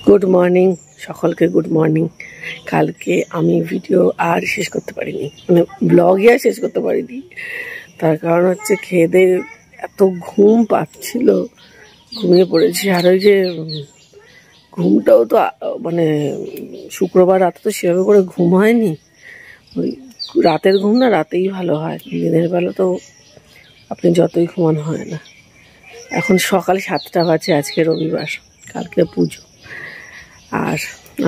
Good morning সকলকে, good morning. কালকে আমি ভিডিও আর শেষ করতে পারিনি, মানে ব্লগই আর শেষ করতে পারিনি। তার কারণ হচ্ছে খেয়ে দিয়ে এত ঘুম পাচ্ছিল, ঘুমিয়ে পড়েছি। আর ওই যে ঘুমটাও তো মানে শুক্রবার রাতে তো সেভাবে করে ঘুম হয়নি। ওই রাতের ঘুম না রাতেই ভালো হয়, দিনের বেলা তো আপনি যতই ঘুমান হয় না। এখন সকাল 7টা বাজে, আজকে রবিবার, কালকে পুজো। আর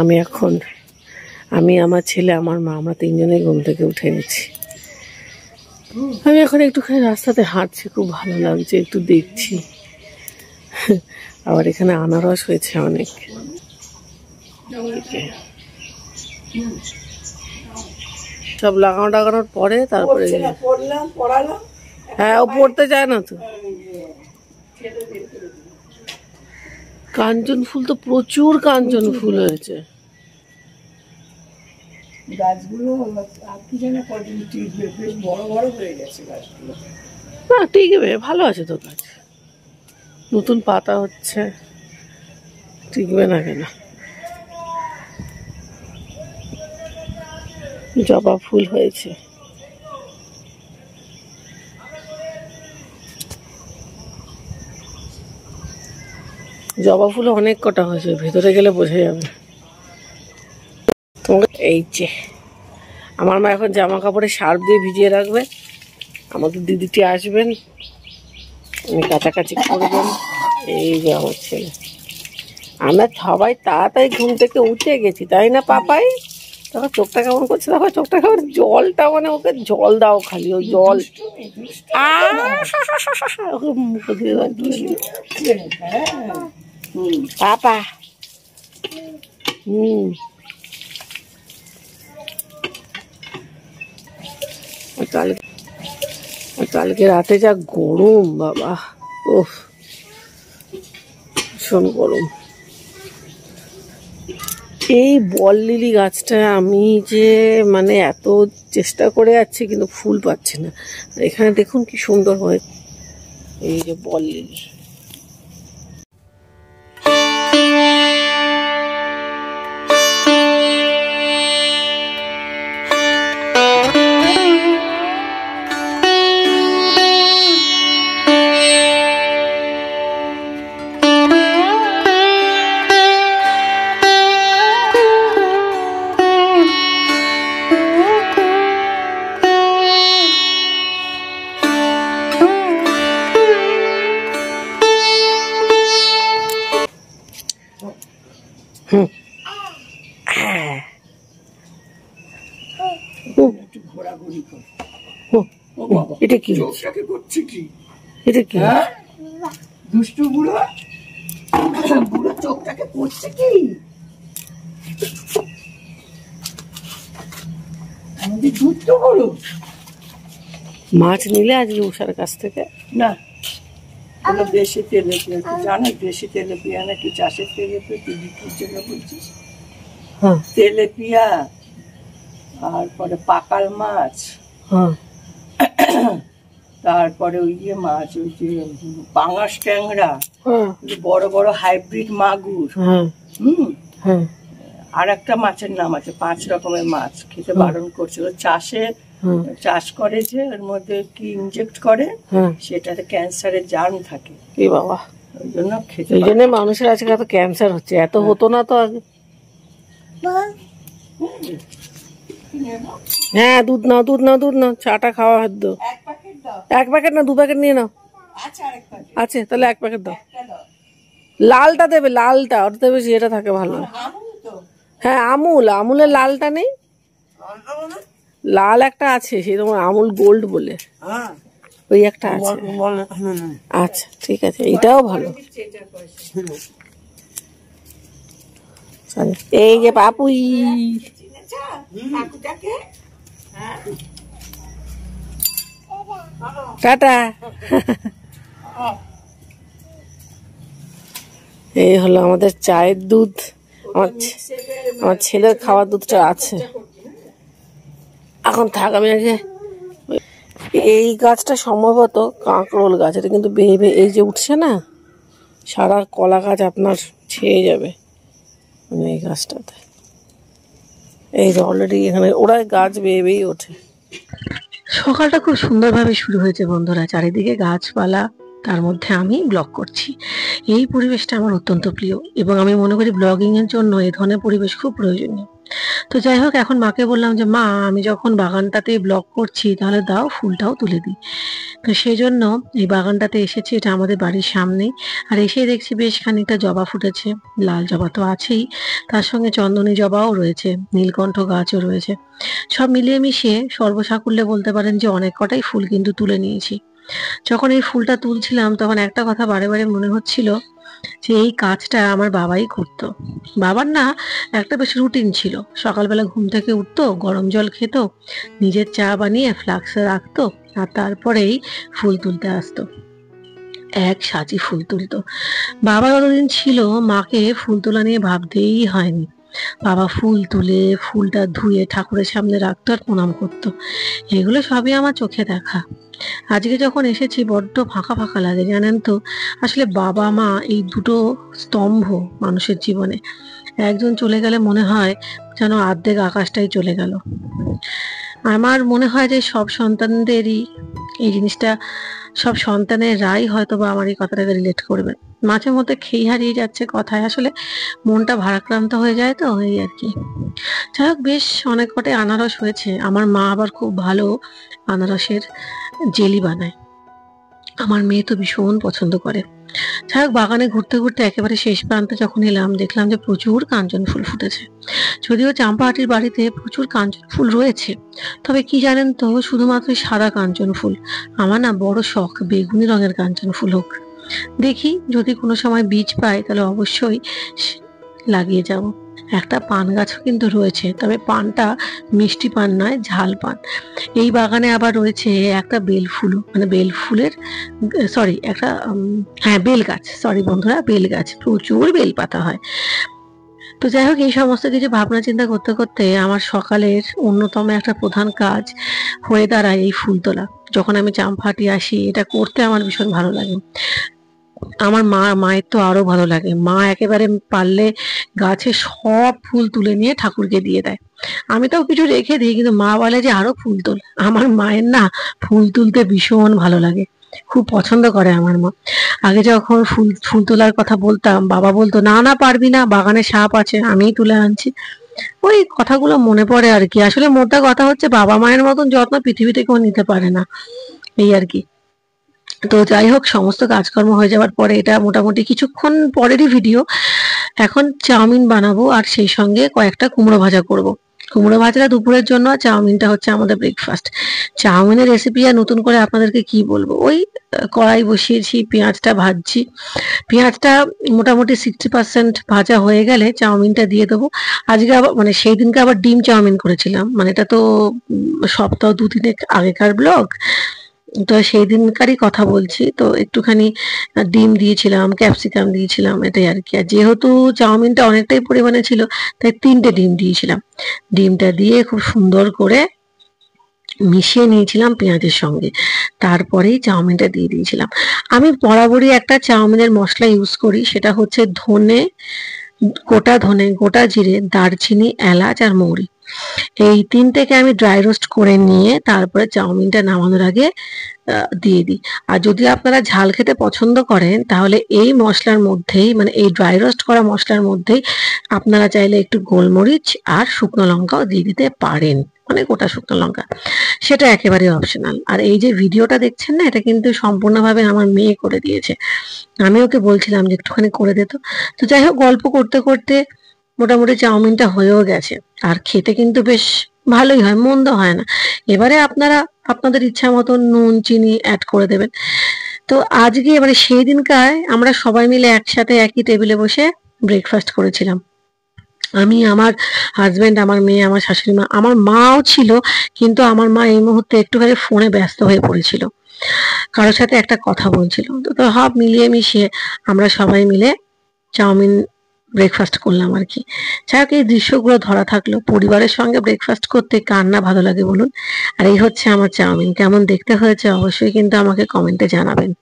আমি আমার ছেলে আমার মা আমরা 3জনেই ঘুম থেকে উঠে গেছি। আমি এখন একটুখানি রাস্তাতে হাঁটছি, খুব ভালো লাগছে, একটু দেখছি। আবার এখানে আনারস হয়েছে অনেক। সব লাগানোর পরে তারপরে হ্যাঁ, ও পড়তে চায় না তো। কাঞ্চন ফুল তো প্রচুর কাঞ্চন ফুল হয়েছে। গাছগুলো আপনি যেন কদিন টিকবে, বেশ বড় বড় হয়ে গেছে গাছগুলো। না টিকবে, ভালো আছে তো গাছ, নতুন পাতা হচ্ছে, টিকবে না কেন। জবা ফুল হয়েছে, জবা ফুল অনেক কটা হয়েছে, ভেতরে গেলে বোঝা যাবে। এই যে আমার মা এখন জামা কাপড়ে সার্ফ দিয়ে ভিজিয়ে রাখবে, আমাদের দিদিটি আসবেন, উনি কাছাকাছি করবেন। এই যে আমার ছেলে, আমরা সবাই তাড়াতাড়ি ঘুম থেকে উঠে গেছি, তাই না পাপাই? দেখো চোখটা কেমন করছে, দেখো চোখটা কেমন, জলটা মানে ওকে জল দাও খালি, ওই জল ওকে মুখে দিয়ে পাপা। কালকে রাতে যা গরম বাবা, ওহ ভীষণ গরম। এই বল লিলি গাছটা আমি যে মানে এত চেষ্টা করে যাচ্ছি কিন্তু ফুল পাচ্ছি না। আর এখানে দেখুন কি সুন্দর হয়, এই যে বল লিলি। এটা কি করছে, কি এটা কি দুষ্টু বুড়ো বুড়ো চোখটাকে করছে কি? আমাদের দুধ তো বড়। মাছ নিলে আজকে উষার কাছ থেকে? না, ওগুলো দেশি তেলাপিয়া, জানো দেশি তেলাপিয়া নাকি চাষের তেলাপিয়া, তুই বিক্রির জন্য বলছিস? হ্যাঁ, তেলাপিয়া, তারপরে পাকাল মাছ, হ্যাঁ, তারপরে ওই যে মাছ, ওই যে পাঙাশ ট্যাংরা, হ্যাঁ, বড় বড় হাইব্রিড মাগুর, হ্যাঁ, হ্যাঁ, আর একটা মাছের নাম আছে, 5 রকমের মাছ খেতে বারণ করছিল। চাষ করে যে ওর মধ্যে কি ইনজেক্ট করে, সেটাতে ক্যান্সারের জার্ম থাকে। এ বাবা, ওই জন্য খেতে, এই জন্য মানুষের আজকে এত ক্যান্সার হচ্ছে, এত হতো না তো আগে। হ্যাঁ দুধ নাও, দুধ নাও, দুধ নাও, চাটা খাওয়া হতো। 1 প্যাকেট না 2 প্যাকেট নিয়ে নাও। আছে, তাহলে 1 প্যাকেট দাও। লালটা দেবে, লালটা ওটাতে বেশি এটা থাকে ভালো। হ্যাঁ আমুলের লালটা নেই, লাল একটা আছে, সেই তোমার আমুল গোল্ড বলে ওই একটা আছে। আচ্ছা ঠিক আছে, এইটাও ভালো। এই যে পাপুই, টাটা। এই হলো আমাদের চায়ের দুধ। আমার ছেলের খাওয়ার দুধটা আছে এখন, থাক। আমি আগে এই গাছটা সম্ভবত কাঁকরোল গাছ, এটা কিন্তু বেয়ে বেয়ে এই যে উঠছে না, সারা কলা গাছ আপনার ছেয়ে যাবে মানে এই গাছটাতে। এই যে অলরেডি এখানে ওরা গাছ বেয়ে বেয়ে ওঠে। সকালটা খুব সুন্দরভাবে শুরু হয়েছে বন্ধুরা, চারিদিকে গাছপালা, তার মধ্যে আমি ব্লগ করছি। এই পরিবেশটা আমার অত্যন্ত প্রিয় এবং আমি মনে করি ব্লগিং এর জন্য এই ধরনের পরিবেশ খুব প্রয়োজনীয়। তো যাই হোক, এখন মাকে বললাম যে মা, আমি যখন বাগানটাতে ব্লগ করছি তাহলে দাও ফুলটাও তুলে দিই। তো সেই জন্য এই বাগানটাতে এসেছি, এটা আমাদের বাড়ির সামনেই। আর এসে দেখছি বেশ খানিকটা জবা ফুটেছে, লাল জবা তো আছেই, তার সঙ্গে চন্দনী জবাও রয়েছে, নীলকণ্ঠ গাছও রয়েছে। সব মিলিয়ে মিশিয়ে সর্বসাকুল্যে বলতে পারেন যে অনেক কটাই ফুল কিন্তু তুলে নিয়েছি। যখন এই ফুলটা তুলছিলাম তখন একটা কথা বারে বারে মনে হচ্ছিল যে এই কাজটা আমার বাবাই করতো। বাবার না একটা বেশ রুটিন ছিল, সকালবেলা ঘুম থেকে উঠতো, গরম জল খেত, নিজের চা বানিয়ে ফ্লাক্সে রাখতো, আর তারপরেই ফুল তুলতে আসতো। এক সাজি ফুল তুলতো। বাবার অতদিন ছিল, মাকে ফুল তোলা নিয়ে ভাবতেই হয়নি। বাবা ফুল তুলে ফুলটা ধুয়ে ঠাকুরের সামনে রাখতো আর প্রণাম করতো। এগুলো সবই আমার চোখে দেখা। আজকে যখন এসেছি বড্ড ফাঁকা ফাঁকা লাগে জানেন তো। আসলে বাবা মা এই দুটো স্তম্ভ মানুষের জীবনে, একজন চলে গেলে মনে হয় যেন অর্ধেক আকাশটাই চলে গেল। আমার মনে হয় যে সব সন্তানদেরই এই জিনিসটা, সব সন্তানেরাই হয়তো বা আমার এই কথাটাকে রিলেট করবে। মাঝে মধ্যে খেই হারিয়ে যাচ্ছে কথায়, আসলে মনটা ভারাক্রান্ত হয়ে যায় তো, এই আর কি। যাই হোক, বেশ অনেক কটাই আনারস হয়েছে। আমার মা আবার খুব ভালো আনারসের জেলি বানায়, আমার মেয়ে তো ভীষণ পছন্দ করে। যাই হোক, বাগানে ঘুরতে ঘুরতে একেবারে শেষ প্রান্তে যখন এলাম, দেখলাম যে প্রচুর কাঞ্চন ফুল ফুটেছে। যদিও চাম্পাহাটির বাড়িতে প্রচুর কাঞ্চন ফুল রয়েছে, তবে কি জানেন তো, শুধুমাত্র সাদা কাঞ্চন ফুল। আমার না বড় শখ বেগুনি রঙের কাঞ্চন ফুল হোক। দেখি যদি কোনো সময় বীজ পাই তাহলে অবশ্যই লাগিয়ে যাব। একটা পান গাছও কিন্তু রয়েছে, তবে পানটা মিষ্টি পান নয়, ঝাল পান। এই বাগানে আবার রয়েছে একটা বেল ফুল, মানে বেল ফুলের সরি একটা হ্যাঁ বেল গাছ, সরি বন্ধুরা, বেল গাছ, প্রচুর বেল পাতা হয়। তো যাই হোক, এই সমস্ত কিছু ভাবনা চিন্তা করতে করতে আমার সকালের অন্যতম একটা প্রধান কাজ হয়ে দাঁড়ায় এই ফুল তোলা। যখন আমি চাম্পাহাটি আসি, এটা করতে আমার ভীষণ ভালো লাগে। আমার মায়ের তো আরো ভালো লাগে। মা একেবারে পারলে গাছে সব ফুল তুলে নিয়ে ঠাকুরকে দিয়ে দেয়। আমি তাও কিছু রেখে দিই, কিন্তু মা বলে যে আরো ফুল তোল। আমার মায়ের না ফুল তুলতে ভীষণ ভালো লাগে, খুব পছন্দ করে আমার মা। আগে যখন ফুল তোলার কথা বলতাম, বাবা বলতো না না পারবি না, বাগানে সাপ আছে, আমিই তুলে আনছি। ওই কথাগুলো মনে পড়ে আর কি। আসলে মোদ্দা কথা হচ্ছে, বাবা মায়ের মতন যত্ন পৃথিবীতে কেউ নিতে পারে না, এই আর কি। তো যাই হোক, সমস্ত কাজকর্ম হয়ে যাওয়ার পরে, এটা মোটামুটি কিছুক্ষণ পরেরই ভিডিও, এখন চাউমিন বানাবো আর সেই সঙ্গে কয়েকটা কুমড়ো ভাজা করব। কুমড়ো ভাজাটা দুপুরের জন্য, আর চাউমিনটা হচ্ছে আমাদের ব্রেকফাস্ট। চাউমিনের রেসিপি আর নতুন করে আপনাদেরকে কি বলবো, ওই কড়াই বসিয়েছি, পেঁয়াজটা ভাজছি। পেঁয়াজটা মোটামুটি 60% ভাজা হয়ে গেলে চাউমিনটা দিয়ে দেবো। আজকে আবার মানে সেই দিনকে আবার ডিম চাউমিন করেছিলাম, মানে এটা তো সপ্তাহ 2-3 আগেকার ব্লগ, তো সেই দিনকারই কথা বলছি। তো একটুখানি ডিম দিয়েছিলাম, ক্যাপসিকাম দিয়েছিলাম, এটাই আর কি। আর যেহেতু চাউমিনটা অনেকটাই পরিমাণে ছিল, তাই 3টে ডিম দিয়েছিলাম। ডিমটা দিয়ে খুব সুন্দর করে মিশিয়ে নিয়েছিলাম পেঁয়াজের সঙ্গে, তারপরেই চাউমিনটা দিয়ে দিয়েছিলাম। আমি বরাবরই একটা চাউমিনের মশলা ইউজ করি, সেটা হচ্ছে ধনে, গোটা জিরে, দারচিনি, এলাচ আর মৌরি। এই 3টেকে আমি ড্রাই রোস্ট করে নিয়ে তারপরে চাউমিনটা নামানোর আগে দিয়ে দিই। আর যদি আপনারা ঝাল খেতে পছন্দ করেন, তাহলে এই মশলার মধ্যেই, মানে এই ড্রাই রোস্ট করা মশলার মধ্যেই আপনারা চাইলে একটু গোলমরিচ আর শুকনো লঙ্কাও দিয়ে দিতে পারেন, মানে গোটা শুকনো লঙ্কা, সেটা একেবারে অপশনাল। আর এই যে ভিডিওটা দেখছেন না, এটা কিন্তু সম্পূর্ণভাবে আমার মেয়ে করে দিয়েছে। আমি ওকে বলছিলাম যে একটুখানি করে দে। তো যাই হোক, গল্প করতে করতে মোটামুটি চাউমিনটা হয়েও গেছে। আর খেতে কিন্তু বেশ ভালোই হয়, মন্দ হয় না। এবারে আপনারা আপনাদের ইচ্ছা মতো নুন চিনি অ্যাড করে দেবেন। তো আজকে মানে সেই দিনকার আমরা সবাই মিলে একসাথে একই টেবিলে বসে ব্রেকফাস্ট করেছিলাম। আমি, আমার হাজবেন্ড, আমার মেয়ে, আমার শাশুড়ি মা, আমার মাও ছিল, কিন্তু আমার মা এই মুহূর্তে একটুখানি ফোনে ব্যস্ত হয়ে পড়েছিল, কারোর সাথে একটা কথা বলছিল। তো সব মিলিয়ে মিশিয়ে আমরা সবাই মিলে চাউমিন ব্রেকফাস্ট করলাম আর কি। যাই হোক, এই দৃশ্যগুলো ধরা থাকলো। পরিবারের সঙ্গে ব্রেকফাস্ট করতে কার না ভালো লাগে বলুন। আর এই হচ্ছে আমার চাউমিন। কেমন দেখতে হয়েছে অবশ্যই কিন্তু আমাকে কমেন্টে জানাবেন।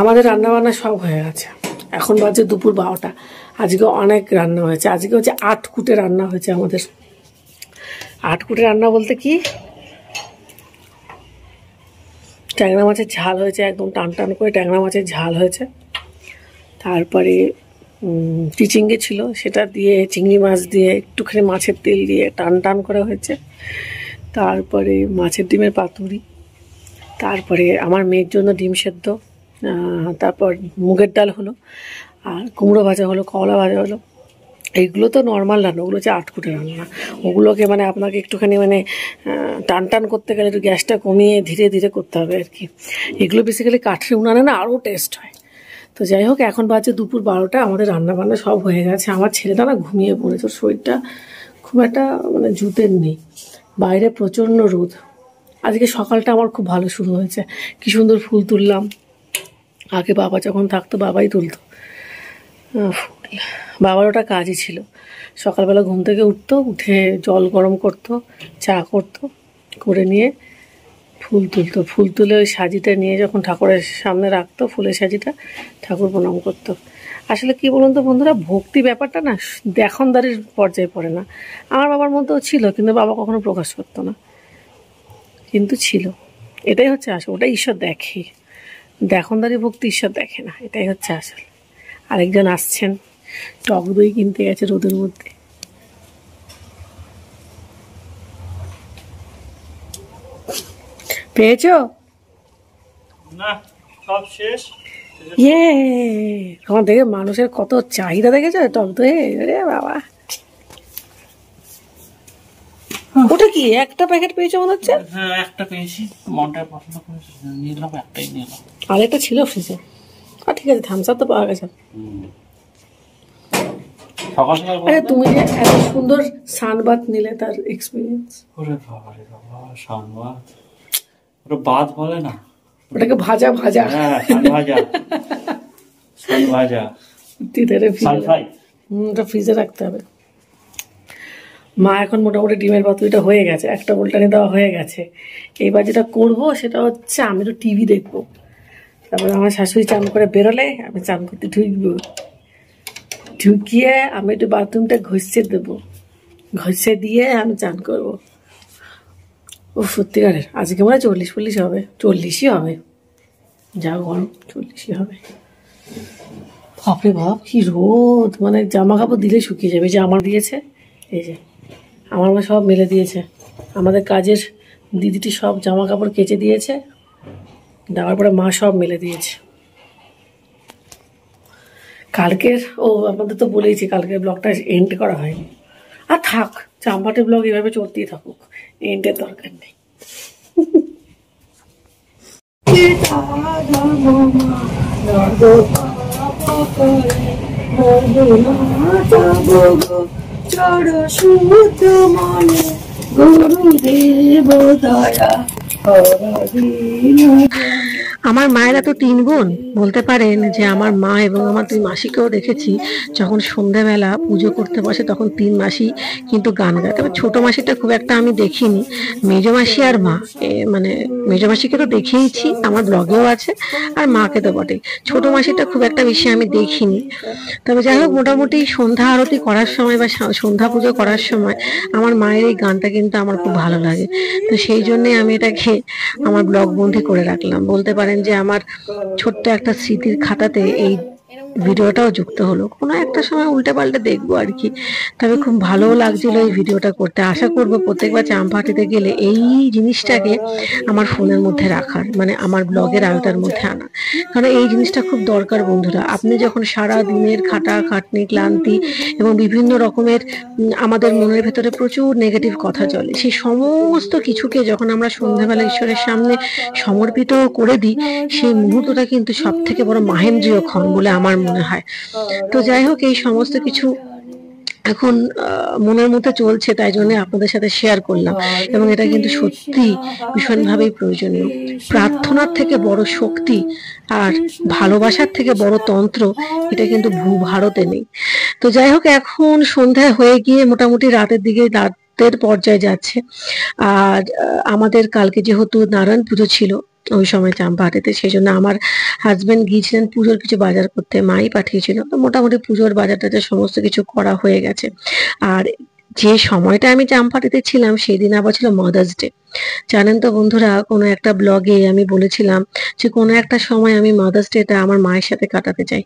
আমাদের রান্না বান্না সব হয়ে গেছে, এখন বাজে দুপুর 12টা। আজকে অনেক রান্না হয়েছে। আজকে হচ্ছে 8 কুটে রান্না হয়েছে আমাদের। 8 কুটে রান্না বলতে কি, ট্যাংরা মাছের ঝাল হয়েছে, একদম টান টান করে ট্যাংরা মাছের ঝাল হয়েছে। তারপরে চিচিঙ্গে ছিল, সেটা দিয়ে চিংড়ি মাছ দিয়ে একটুখানি মাছের তেল দিয়ে টান টান করে হয়েছে। তারপরে মাছের ডিমের পাতুরি, তারপরে আমার মেয়ের জন্য ডিম সেদ্ধ, তারপর মুগের ডাল হলো, আর কুমড়ো ভাজা হলো, কলা ভাজা হলো। এইগুলো তো নর্মাল রান্না, ওগুলো হচ্ছে 8 কুটে রান্না। ওগুলোকে মানে আপনাকে একটুখানি মানে টান টান করতে গেলে একটু গ্যাসটা কমিয়ে ধীরে ধীরে করতে হবে আর কি। এগুলো বেসিক্যালি কাঠের উনানে না আরও টেস্ট হয়। তো যাই হোক, এখন বাজে দুপুর 12টা, আমাদের রান্না বান্না সব হয়ে গেছে। আমার ছেলেটা না ঘুমিয়ে পড়েছে, ওর শরীরটা খুব একটা মানে জুতের নেই, বাইরে প্রচণ্ড রোদ। আজকে সকালটা আমার খুব ভালো শুরু হয়েছে, কি সুন্দর ফুল তুললাম। আগে বাবা যখন থাকতো বাবাই তুলতো ফুল, বাবার ওটা কাজই ছিল। সকালবেলা ঘুম থেকে উঠতো, উঠে জল গরম করতো, চা করতো, করে নিয়ে ফুল তুলতো। ফুল তুলে ওই সাজিটা নিয়ে যখন ঠাকুরের সামনে রাখতো, ফুলের সাজিটা, ঠাকুর প্রণাম করতো। আসলে কি বলুন তো বন্ধুরা, ভক্তি ব্যাপারটা না দেখনদারির পর্যায়ে পড়ে না। আমার বাবার মধ্যেও ছিল, কিন্তু বাবা কখনো প্রকাশ করতো না, কিন্তু ছিল। এটাই হচ্ছে আসল, ওটা ঈশ্বর দেখে। দেখনদারি ভক্তি ঈশ্বর দেখে না, এটাই হচ্ছে আসল। আরেকজন আসছেন, টক দই কিনতে গেছে রোদের মধ্যে। পেয়েছো? না, সব শেষ। ইয়ে, তোমার দেখে মানুষের কত চাহিদা দেখেছো টক দই। আরে বাবা, ওটা কি একটা প্যাকেট পেয়েছো মনে হচ্ছে? হ্যাঁ, একটা পেয়েছি, মনটা পছন্দ করেছি, নিলাম, একটাই নিলাম। আরেকটা ছিল ফ্রিজে। ঠিক আছে, থামস আপ তো পাওয়া গেছে। সকাল সকাল আরে তুমি যে এত সুন্দর সানবাত নিলে, তার এক্সপিরিয়েন্স। ওরে বাবা রে বাবা, সানবাত, ওটা বাত বলে না, ওটাকে ভাজা ভাজা। হ্যাঁ, সানভাজা, সানভাজা, সানফ্রাই। ওটা ফ্রিজে রাখতে হবে। মা এখন মোটামুটি ডিমের পাতুরিটা হয়ে গেছে, একটা উল্টানি দেওয়া হয়ে গেছে। এইবার যেটা করব সেটা হচ্ছে আমি একটু টিভি দেখবো। তারপরে আমার শাশুড়ি চান করে বেরোলে আমি চান করতে ঢুকবো, ঢুকিয়ে আমি একটু বাথরুমটা ঘষে দেবো, ঘষে দিয়ে আমি চান করবো। ও সত্যিকারের আজকে মনে হয় 40-40 হবে, 40ই হবে, যা গরম 40ই হবে। বাপরে বাপ, কি রোদ! মানে জামা কাপড় দিলে শুকিয়ে যাবে। যে আমার দিয়েছে, এই যে আমার মা সব মেলে দিয়েছে। আমাদের কাজের দিদিটি সব জামা কাপড় কেচে দিয়েছে, দেওয়ার পরে মা সব মেলে দিয়েছে। কালকের আপনাদের তো বলেইছি, কালকের ব্লগটা এন্ড করা হয়নি। আর থাক, চাম্পাটি ব্লগ এভাবে চলতেই থাকুক, এন্ডের দরকার নেই। আমার মায়েরা তো 3 বোন, বলতে পারেন যে আমার মা এবং আমার 2 মাসিকেও দেখেছি যখন সন্ধ্যাবেলা পুজো করতে বসে তখন 3 মাসি কিন্তু গান গায়। তবে ছোট মাসিটা খুব একটা আমি দেখিনি, মেজো মাসি আর মা, মানে মেজো মাসিকে তো দেখেইছি, আমার ব্লগেও আছে, আর মাকে তো বটে। ছোট মাসিটা খুব একটা বেশি আমি দেখিনি। তবে যাই হোক, মোটামুটি সন্ধ্যা আরতি করার সময় বা সন্ধ্যা পুজো করার সময় আমার মায়ের এই গানটা কিন্তু আমার খুব ভালো লাগে। তো সেই জন্যই আমি এটাকে আমার ব্লগ বন্দি করে রাখলাম। বলতে পারেন পারেন যে আমার ছোট্ট একটা স্মৃতির খাতাতে এই ভিডিওটাও যুক্ত হলো। কোনো একটা সময় উল্টে পাল্টে দেখবো আর কি। তবে খুব ভালো লাগছিল এই ভিডিওটা করতে। আশা করব প্রত্যেকবার চাম্পাহাটিতে গেলে এই জিনিসটাকে আমার ফোনের মধ্যে রাখার, মানে আমার ব্লগের আয়তার মধ্যে আনা, কারণ এই জিনিসটা খুব দরকার বন্ধুরা। আপনি যখন সারা দিনের খাটাখাটনি, ক্লান্তি এবং বিভিন্ন রকমের আমাদের মনের ভেতরে প্রচুর নেগেটিভ কথা চলে, সেই সমস্ত কিছুকে যখন আমরা সন্ধ্যাবেলা ঈশ্বরের সামনে সমর্পিত করে দিই, সেই মুহূর্তটা কিন্তু সব থেকে বড় মাহেন্দ্রীয় ক্ষণ বলে আমার মনে হয়। তো যাই হোক, এই সমস্ত কিছু এখন মনের মধ্যে চলছে, তাই জন্য আপনাদের সাথে শেয়ার করলাম। এবং এটা কিন্তু সত্যি ভীষণভাবেই প্রয়োজনীয়। প্রার্থনার থেকে বড় শক্তি আর ভালোবাসার থেকে বড় তন্ত্র এটা কিন্তু ভারতে নেই। তো যাই হোক, এখন সন্ধ্যা হয়ে গিয়ে মোটামুটি রাতের দিকে রাতের পর্যায়ে যাচ্ছে। আর আমাদের কালকে যেহেতু নারায়ণ পুজো ছিল ওই সময় চাম্পাহাটিতে, সেই জন্য আমার হাজবেন্ড গিয়েছিলেন পুজোর কিছু বাজার করতে, মাই পাঠিয়েছিল। তো মোটামুটি পুজোর বাজার টাজার সমস্ত কিছু করা হয়ে গেছে। আর যে সময়টা আমি চাম্পাহাটিতে ছিলাম সেই দিন আবার ছিল মাদার্স ডে। জানেন তো বন্ধুরা, কোনো একটা ব্লগে আমি বলেছিলাম যে কোনো একটা সময় আমি মাদার্স ডেটা আমার মায়ের সাথে কাটাতে চাই।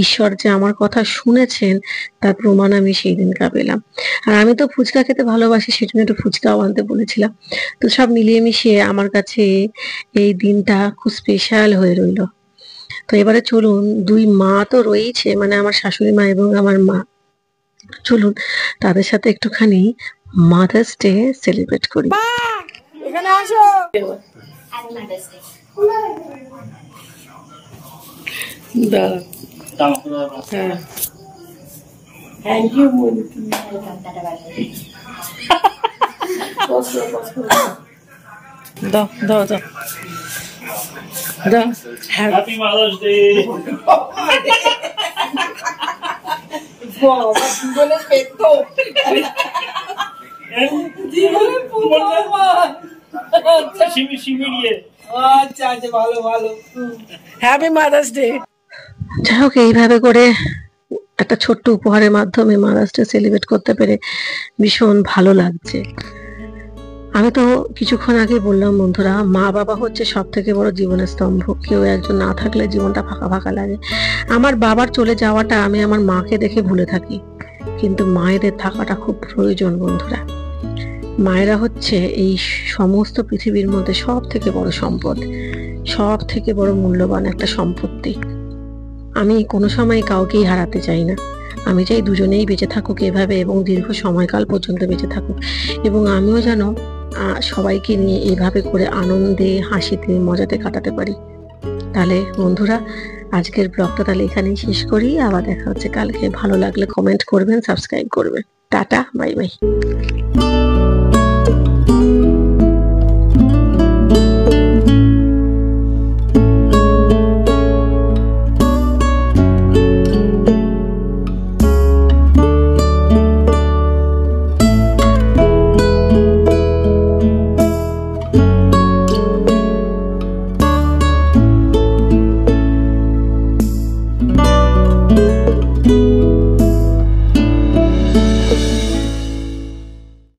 ঈশ্বর যে আমার কথা শুনেছেন তার প্রমাণ আমি সেই দিনটা পেলাম। আর আমি তো ফুচকা খেতে ভালোবাসি, সেজন্য একটু ফুচকাও আনতে বলেছিলাম। তো সব মিলিয়ে মিশিয়ে আমার কাছে এই দিনটা খুব স্পেশাল হয়ে রইল। তো এবারে চলুন, দুই মা তো রয়েছে, মানে আমার শাশুড়ি মা এবং আমার মা, চলুন তাদের সাথে একটুখানি মাদার্স ডে সেলিব্রেট করি। এখানে আসো। হ্যাঁ, থ্যাংক ইউ বলি। দাও দাও দাও দাও। Happy mother's day. জীবনে পেতো, জীবনে প্রথমবার। আচ্ছা আচ্ছা, ভালো ভালো। Happy mother's day. যাই হোক, এইভাবে করে একটা ছোট্ট উপহারের মাধ্যমে মাদার্স ডে সেলিব্রেট করতে পেরে ভীষণ ভালো লাগছে। আমি তো কিছুক্ষণ আগে বললাম বন্ধুরা, মা বাবা হচ্ছে সব থেকে বড় জীবনের স্তম্ভ। কেউ একজন না থাকলে জীবনটা ফাঁকা ফাঁকা লাগে। আমার বাবার চলে যাওয়াটা আমি আমার মাকে দেখে ভুলে থাকি, কিন্তু মায়েদের থাকাটা খুব প্রয়োজন বন্ধুরা। মায়েরা হচ্ছে এই সমস্ত পৃথিবীর মধ্যে সব থেকে বড় সম্পদ, সব থেকে বড় মূল্যবান একটা সম্পত্তি। আমি কোনো সময় কাউকেই হারাতে চাই না। আমি চাই দুজনেই বেঁচে থাকুক এভাবে এবং দীর্ঘ সময়কাল পর্যন্ত বেঁচে থাকুক, এবং আমিও যেন সবাইকে নিয়ে এইভাবে করে আনন্দে, হাসিতে, মজাতে কাটাতে পারি। তাহলে বন্ধুরা, আজকের ব্লগটা তাহলে এখানেই শেষ করি। আবার দেখা হচ্ছে কালকে। ভালো লাগলে কমেন্ট করবেন, সাবস্ক্রাইব করবেন। Tata, bye bye.